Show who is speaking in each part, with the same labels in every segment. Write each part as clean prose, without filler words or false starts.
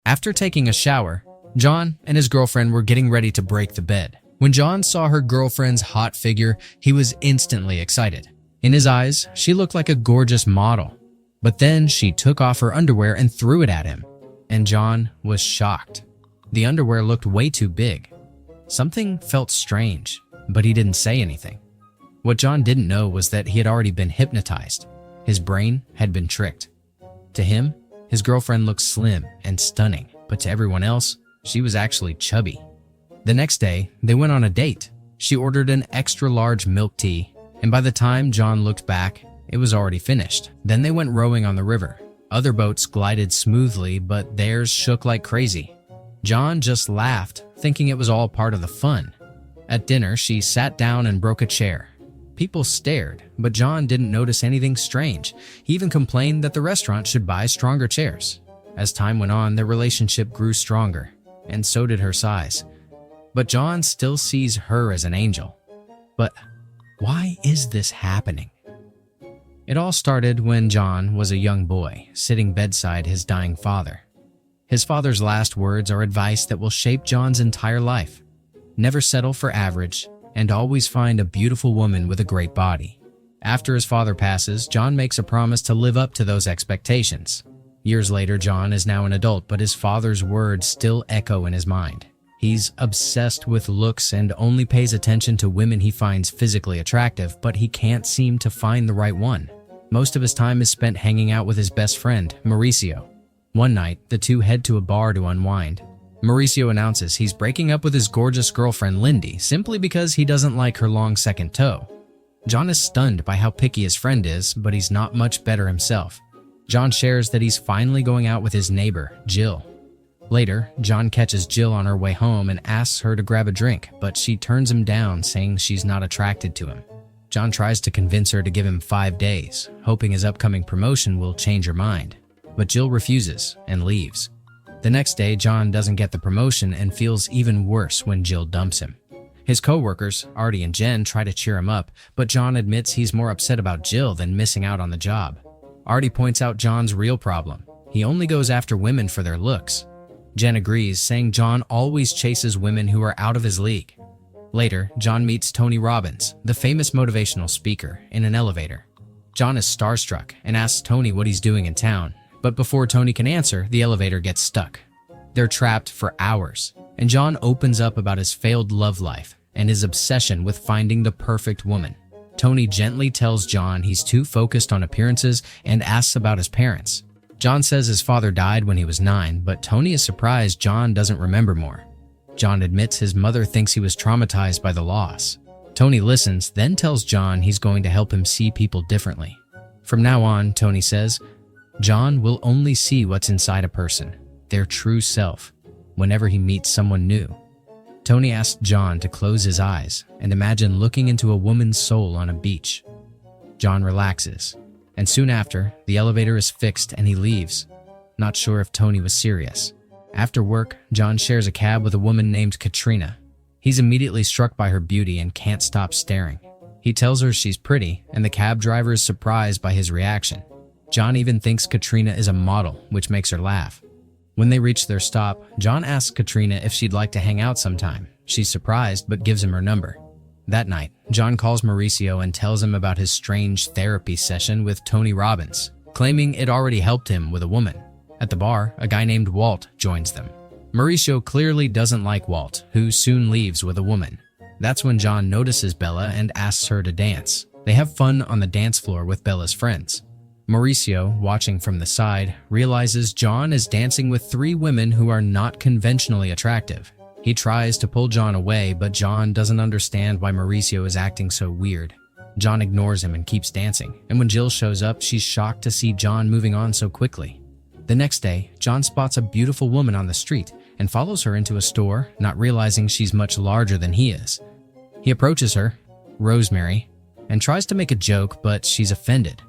Speaker 1: After taking a shower, John and his girlfriend were getting ready to break the bed. When John saw her girlfriend's hot figure, he was instantly excited. In his eyes, she looked like a gorgeous model. But then she took off her underwear and threw it at him, and John was shocked. The underwear looked way too big. Something felt strange, but he didn't say anything. What John didn't know was that he had already been hypnotized. His brain had been tricked. To him, his girlfriend looked slim and stunning, but to everyone else, she was actually chubby. The next day, they went on a date. She ordered an extra-large milk tea, and by the time John looked back, it was already finished. Then they went rowing on the river. Other boats glided smoothly, but theirs shook like crazy. John just laughed, thinking it was all part of the fun. At dinner, she sat down and broke a chair. People stared, but John didn't notice anything strange. He even complained that the restaurant should buy stronger chairs. As time went on, their relationship grew stronger, and so did her size. But John still sees her as an angel. But why is this happening? It all started when John was a young boy, sitting bedside his dying father. His father's last words are advice that will shape John's entire life. Never settle for average, and always find a beautiful woman with a great body. After his father passes, John makes a promise to live up to those expectations. Years later, John is now an adult, but his father's words still echo in his mind. He's obsessed with looks and only pays attention to women he finds physically attractive, but he can't seem to find the right one. Most of his time is spent hanging out with his best friend, Mauricio. One night, the two head to a bar to unwind. Mauricio announces he's breaking up with his gorgeous girlfriend Lindy simply because he doesn't like her long second toe. John is stunned by how picky his friend is, but he's not much better himself. John shares that he's finally going out with his neighbor, Jill. Later, John catches Jill on her way home and asks her to grab a drink, but she turns him down, saying she's not attracted to him. John tries to convince her to give him 5 days, hoping his upcoming promotion will change her mind. But Jill refuses and leaves. The next day, John doesn't get the promotion and feels even worse when Jill dumps him. His co-workers, Artie and Jen, try to cheer him up, but John admits he's more upset about Jill than missing out on the job. Artie points out John's real problem. He only goes after women for their looks. Jen agrees, saying John always chases women who are out of his league. Later, John meets Tony Robbins, the famous motivational speaker, in an elevator. John is starstruck and asks Tony what he's doing in town. But before Tony can answer, the elevator gets stuck. They're trapped for hours, and John opens up about his failed love life and his obsession with finding the perfect woman. Tony gently tells John he's too focused on appearances and asks about his parents. John says his father died when he was 9, but Tony is surprised John doesn't remember more. John admits his mother thinks he was traumatized by the loss. Tony listens, then tells John he's going to help him see people differently. From now on, Tony says, John will only see what's inside a person, their true self, whenever he meets someone new. Tony asks John to close his eyes and imagine looking into a woman's soul on a beach. John relaxes, and soon after, the elevator is fixed and he leaves, not sure if Tony was serious. After work, John shares a cab with a woman named Katrina. He's immediately struck by her beauty and can't stop staring. He tells her she's pretty, and the cab driver is surprised by his reaction. John even thinks Katrina is a model, which makes her laugh. When they reach their stop, John asks Katrina if she'd like to hang out sometime. She's surprised, but gives him her number. That night, John calls Mauricio and tells him about his strange therapy session with Tony Robbins, claiming it already helped him with a woman. At the bar, a guy named Walt joins them. Mauricio clearly doesn't like Walt, who soon leaves with a woman. That's when John notices Bella and asks her to dance. They have fun on the dance floor with Bella's friends. Mauricio, watching from the side, realizes John is dancing with 3 women who are not conventionally attractive. He tries to pull John away, but John doesn't understand why Mauricio is acting so weird. John ignores him and keeps dancing, and when Jill shows up, she's shocked to see John moving on so quickly. The next day, John spots a beautiful woman on the street and follows her into a store, not realizing she's much larger than he is. He approaches her, Rosemary, and tries to make a joke, but she's offended.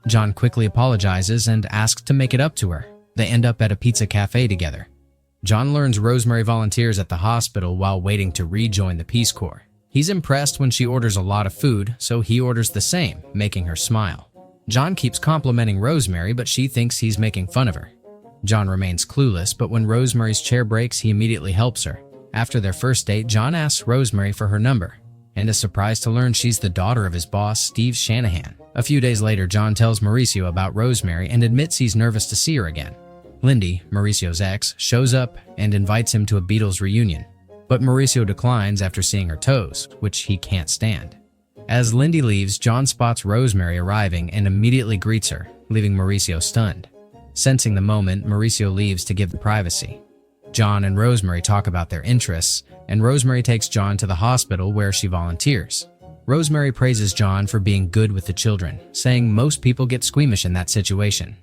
Speaker 1: John quickly apologizes and asks to make it up to her. They end up at a pizza cafe together. John learns Rosemary volunteers at the hospital while waiting to rejoin the Peace Corps. He's impressed when she orders a lot of food, so he orders the same, making her smile. John keeps complimenting Rosemary, but she thinks he's making fun of her. John remains clueless, but when Rosemary's chair breaks, he immediately helps her. After their first date, John asks Rosemary for her number and is surprised to learn she's the daughter of his boss, Steve Shanahan. A few days later, John tells Mauricio about Rosemary and admits he's nervous to see her again. Lindy, Mauricio's ex, shows up and invites him to a Beatles reunion, but Mauricio declines after seeing her toes, which he can't stand. As Lindy leaves, John spots Rosemary arriving and immediately greets her, leaving Mauricio stunned. Sensing the moment, Mauricio leaves to give the privacy. John and Rosemary talk about their interests, and Rosemary takes John to the hospital where she volunteers. Rosemary praises John for being good with the children, saying most people get squeamish in that situation.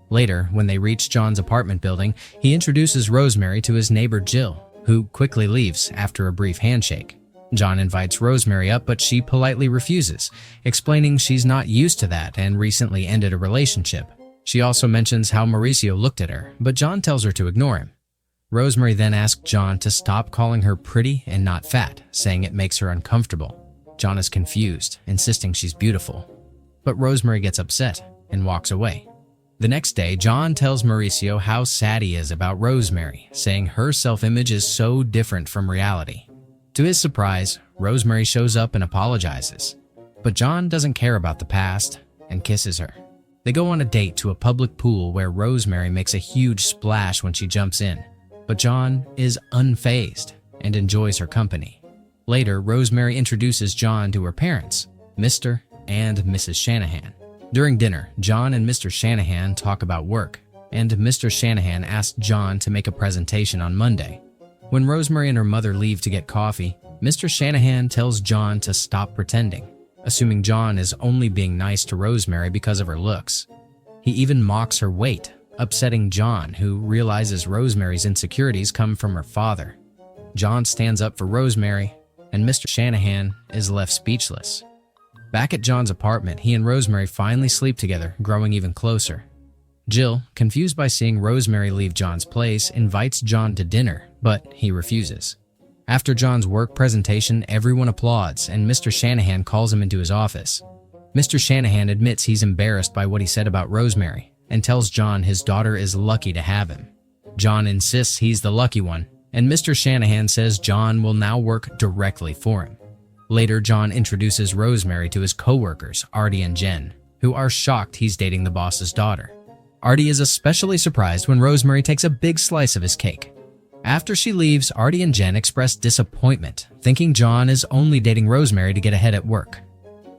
Speaker 1: Later, when they reach John's apartment building, he introduces Rosemary to his neighbor Jill, who quickly leaves after a brief handshake. John invites Rosemary up, but she politely refuses, explaining she's not used to that and recently ended a relationship. She also mentions how Mauricio looked at her, but John tells her to ignore him. Rosemary then asks John to stop calling her pretty and not fat, saying it makes her uncomfortable. John is confused, insisting she's beautiful. But Rosemary gets upset and walks away. The next day, John tells Mauricio how sad he is about Rosemary, saying her self-image is so different from reality. To his surprise, Rosemary shows up and apologizes. But John doesn't care about the past and kisses her. They go on a date to a public pool where Rosemary makes a huge splash when she jumps in, but John is unfazed and enjoys her company. Later, Rosemary introduces John to her parents, Mr. and Mrs. Shanahan. During dinner, John and Mr. Shanahan talk about work, and Mr. Shanahan asks John to make a presentation on Monday. When Rosemary and her mother leave to get coffee, Mr. Shanahan tells John to stop pretending, assuming John is only being nice to Rosemary because of her looks. He even mocks her weight, upsetting John, who realizes Rosemary's insecurities come from her father. John stands up for Rosemary, and Mr. Shanahan is left speechless. Back at John's apartment, he and Rosemary finally sleep together, growing even closer. Jill, confused by seeing Rosemary leave John's place, invites John to dinner, but he refuses. After John's work presentation, everyone applauds, and Mr. Shanahan calls him into his office. Mr. Shanahan admits he's embarrassed by what he said about Rosemary, and tells John his daughter is lucky to have him. John insists he's the lucky one, and Mr. Shanahan says John will now work directly for him. Later, John introduces Rosemary to his co-workers, Artie and Jen, who are shocked he's dating the boss's daughter. Artie is especially surprised when Rosemary takes a big slice of his cake. After she leaves, Artie and Jen express disappointment, thinking John is only dating Rosemary to get ahead at work.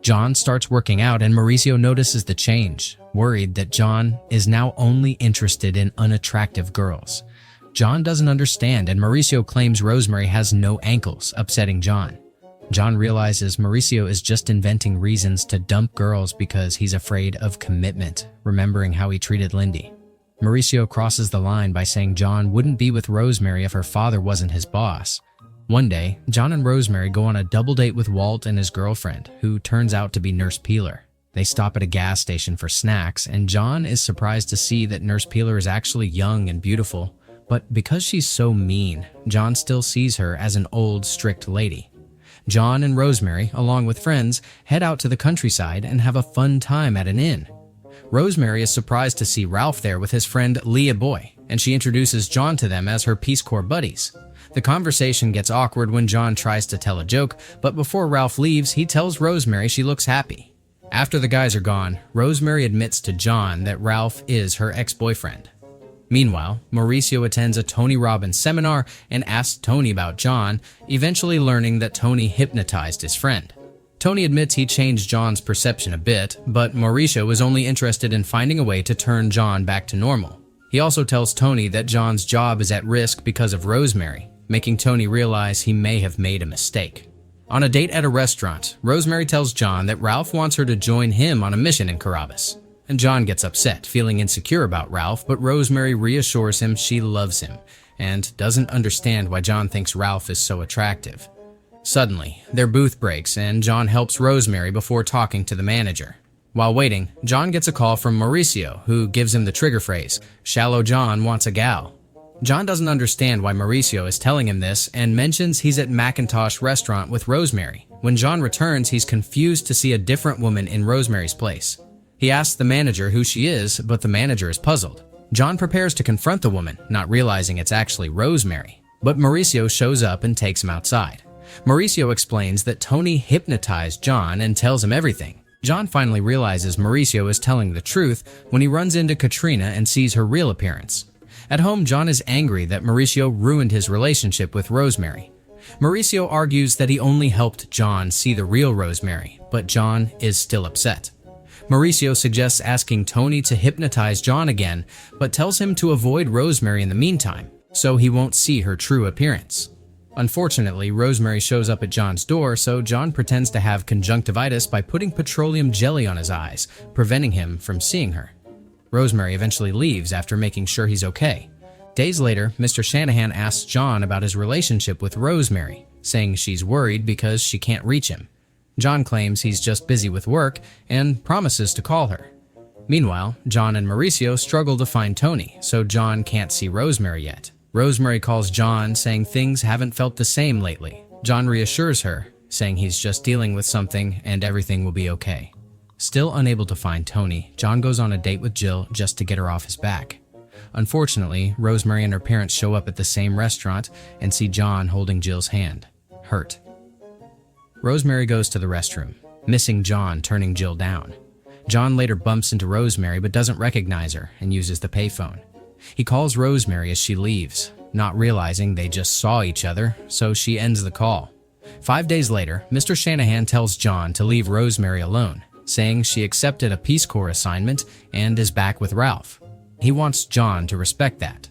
Speaker 1: John starts working out and Mauricio notices the change, worried that John is now only interested in unattractive girls. John doesn't understand, and Mauricio claims Rosemary has no ankles, upsetting John. John realizes Mauricio is just inventing reasons to dump girls because he's afraid of commitment, remembering how he treated Lindy. Mauricio crosses the line by saying John wouldn't be with Rosemary if her father wasn't his boss. One day, John and Rosemary go on a double date with Walt and his girlfriend, who turns out to be Nurse Peeler. They stop at a gas station for snacks, and John is surprised to see that Nurse Peeler is actually young and beautiful, but because she's so mean, John still sees her as an old, strict lady. John and Rosemary, along with friends, head out to the countryside and have a fun time at an inn. Rosemary is surprised to see Ralph there with his friend Leah Boy, and she introduces John to them as her Peace Corps buddies. The conversation gets awkward when John tries to tell a joke, but before Ralph leaves, he tells Rosemary she looks happy. After the guys are gone, Rosemary admits to John that Ralph is her ex-boyfriend. Meanwhile, Mauricio attends a Tony Robbins seminar and asks Tony about John, eventually learning that Tony hypnotized his friend. Tony admits he changed John's perception a bit, but Mauricio is only interested in finding a way to turn John back to normal. He also tells Tony that John's job is at risk because of Rosemary, making Tony realize he may have made a mistake. On a date at a restaurant, Rosemary tells John that Ralph wants her to join him on a mission in Carrabas. And John gets upset, feeling insecure about Ralph, but Rosemary reassures him she loves him and doesn't understand why John thinks Ralph is so attractive. Suddenly, their booth breaks and John helps Rosemary before talking to the manager. While waiting, John gets a call from Mauricio, who gives him the trigger phrase, "Shallow John wants a gal." John doesn't understand why Mauricio is telling him this and mentions he's at Macintosh restaurant with Rosemary. When John returns, he's confused to see a different woman in Rosemary's place. He asks the manager who she is, but the manager is puzzled. John prepares to confront the woman, not realizing it's actually Rosemary. But Mauricio shows up and takes him outside. Mauricio explains that Tony hypnotized John and tells him everything. John finally realizes Mauricio is telling the truth when he runs into Katrina and sees her real appearance. At home, John is angry that Mauricio ruined his relationship with Rosemary. Mauricio argues that he only helped John see the real Rosemary, but John is still upset. Mauricio suggests asking Tony to hypnotize John again, but tells him to avoid Rosemary in the meantime, so he won't see her true appearance. Unfortunately, Rosemary shows up at John's door, so John pretends to have conjunctivitis by putting petroleum jelly on his eyes, preventing him from seeing her. Rosemary eventually leaves after making sure he's okay. Days later, Mr. Shanahan asks John about his relationship with Rosemary, saying she's worried because she can't reach him. John claims he's just busy with work and promises to call her. Meanwhile, John and Mauricio struggle to find Tony, so John can't see Rosemary yet. Rosemary calls John, saying things haven't felt the same lately. John reassures her, saying he's just dealing with something and everything will be okay. Still unable to find Tony, John goes on a date with Jill just to get her off his back. Unfortunately, Rosemary and her parents show up at the same restaurant and see John holding Jill's hand, hurt. Rosemary goes to the restroom, missing John turning Jill down. John later bumps into Rosemary but doesn't recognize her and uses the payphone. He calls Rosemary as she leaves, not realizing they just saw each other, so she ends the call. 5 days later, Mr. Shanahan tells John to leave Rosemary alone, saying she accepted a Peace Corps assignment and is back with Ralph. He wants John to respect that.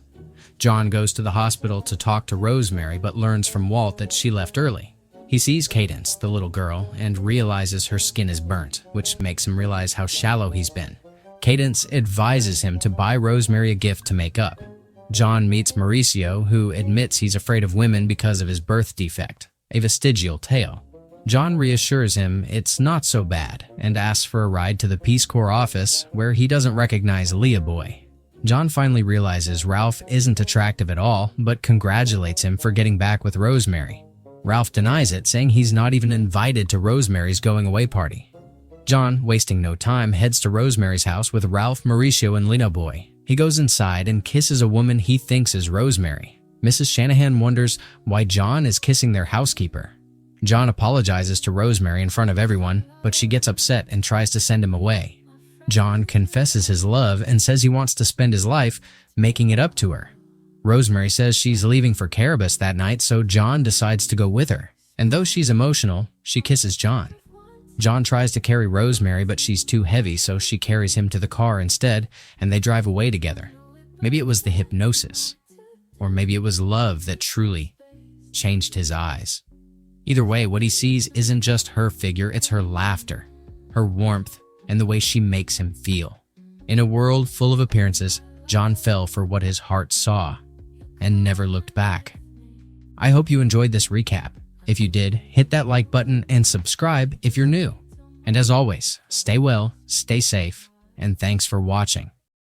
Speaker 1: John goes to the hospital to talk to Rosemary but learns from Walt that she left early. He sees Cadence, the little girl, and realizes her skin is burnt, which makes him realize how shallow he's been. Cadence advises him to buy Rosemary a gift to make up. John meets Mauricio, who admits he's afraid of women because of his birth defect, a vestigial tail. John reassures him it's not so bad and asks for a ride to the Peace Corps office where he doesn't recognize Leah Boy. John finally realizes Ralph isn't attractive at all, but congratulates him for getting back with Rosemary. Ralph denies it, saying he's not even invited to Rosemary's going-away party. John, wasting no time, heads to Rosemary's house with Ralph, Mauricio, and Lena Boy. He goes inside and kisses a woman he thinks is Rosemary. Mrs. Shanahan wonders why John is kissing their housekeeper. John apologizes to Rosemary in front of everyone, but she gets upset and tries to send him away. John confesses his love and says he wants to spend his life making it up to her. Rosemary says she's leaving for Caribus that night, so John decides to go with her. And though she's emotional, she kisses John. John tries to carry Rosemary, but she's too heavy, so she carries him to the car instead, and they drive away together. Maybe it was the hypnosis, or maybe it was love that truly changed his eyes. Either way, what he sees isn't just her figure, it's her laughter, her warmth, and the way she makes him feel. In a world full of appearances, John fell for what his heart saw and never looked back. I hope you enjoyed this recap. If you did, hit that like button and subscribe if you're new. And as always, stay well, stay safe, and thanks for watching.